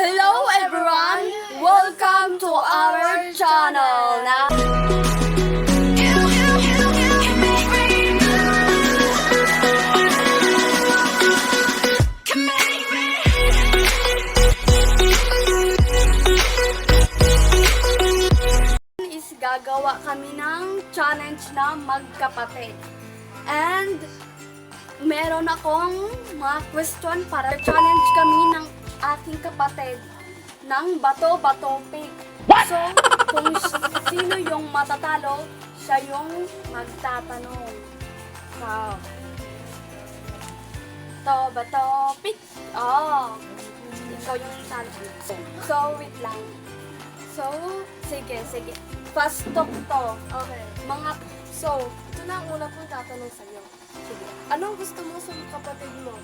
Hello everyone! Welcome to our channel na is gagawa kami ng challenge na magkapatid. And meron akong mga question para challenge kami ng aking kapatid ng bato-bato pig. So, kung sino yung matatalo, siya yung magtatanong. So, bato pig. Oh, ikaw yung talo. So, wait lang. So, sige. Fast talk to. Okay. So, ito na ang una kong tatanong sa'yo. Sige. Anong gusto mo sa kapatid mo?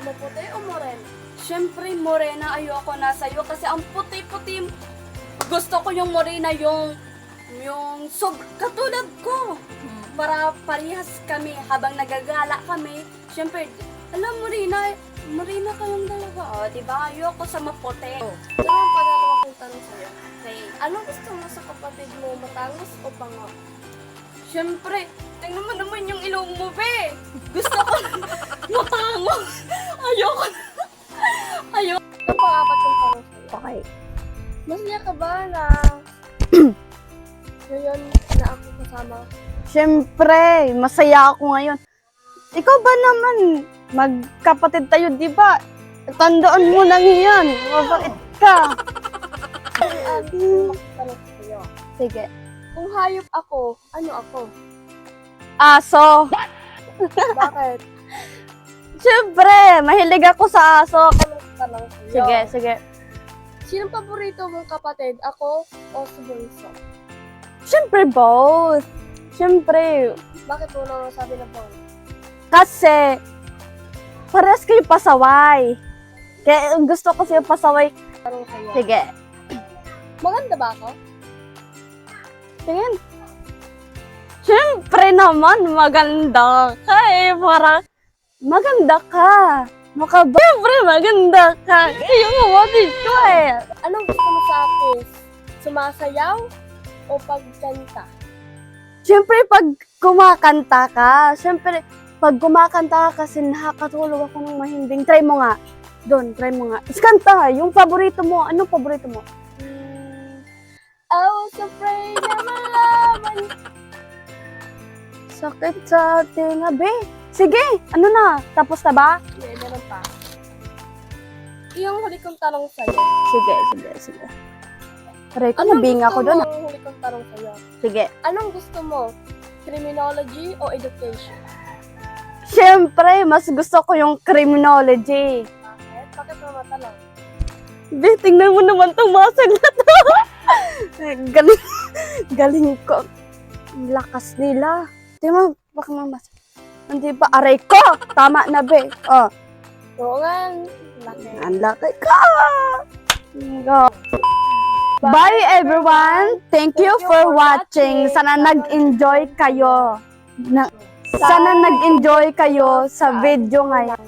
Maputi o moreno? Siyempre, morena ayoko na sa'yo kasi ang puti-puti. Gusto ko yung morena, yung katulad ko. Para parehas kami habang nagagala kami. Siyempre, alam morena kayong dalawa. O, diba? Ayoko sa maputi. Ito na ang pangalawa kong tanong sa'yo. Okay. Anong gusto mo sa kapatid mo? Matangos o bango? Siyempre, tingnan mo naman yung ilong mo, be. Gusto ko matangos. Ayoko. Ito ang pang-apat kong tanong sa'yo. Okay. Masaya ka ba na ngayon na ako kasama? Siyempre, masaya ako ngayon. Ikaw ba naman, magkapatid tayo, di ba? Tandaan mo lang yan. Mabait ka. Tanong sa'yo. Sige. Kung hayop ako, ano ako? Aso. Bakit? Siyempre, mahilig ako sa aso. Tanong sa'yo. Sige. Sinong paborito mong kapatid? Ako o si Bunso? Siyempre, both. Siyempre, Bakit mo naman sabi na Bunso? kasi, parehas kayo pasaway. Kaya gusto ko siya pasaway. Tanong sa'yo. Sige. Maganda ba ako? Tingin. Siyempre naman, maganda ka eh. Parang, maganda ka. Siyempre, maganda ka. Yung kapatid ko eh. Anong gusto mo sa akin? Sumasayaw o pagkanta? Siyempre, pag kumakanta ka, siyempre, pag kumakanta ka kasi nakakatulog ako ng mahimbing. Try mo nga. Doon, try mo nga. Iskanta, yung paborito mo. Anong paborito mo? I was afraid na malaman. Sakit sa tinga, be. Sige, ano na? Tapos na ba? Hindi, meron pa. Yung huli kong tanong sa'yo. Sige. Aray ko, nabinga ko doon. Anong huli kong tanong sa'yo? Sige. Anong gusto mo? Criminology o education? Siyempre, mas gusto ko yung criminology. Bakit? Bakit mo matanong? Be, tingnan mo naman itong masag na to. Galing ko. Ang lakas nila. Tingnan mo, baka mamasag. Hindi ba? Aray ko! Tama na, be. Oh, Oo nga. Laki. ang laki ka! Go. Bye, everyone! Thank you for watching. Sana nag-enjoy kayo. Sana nag-enjoy kayo sa video ngayon.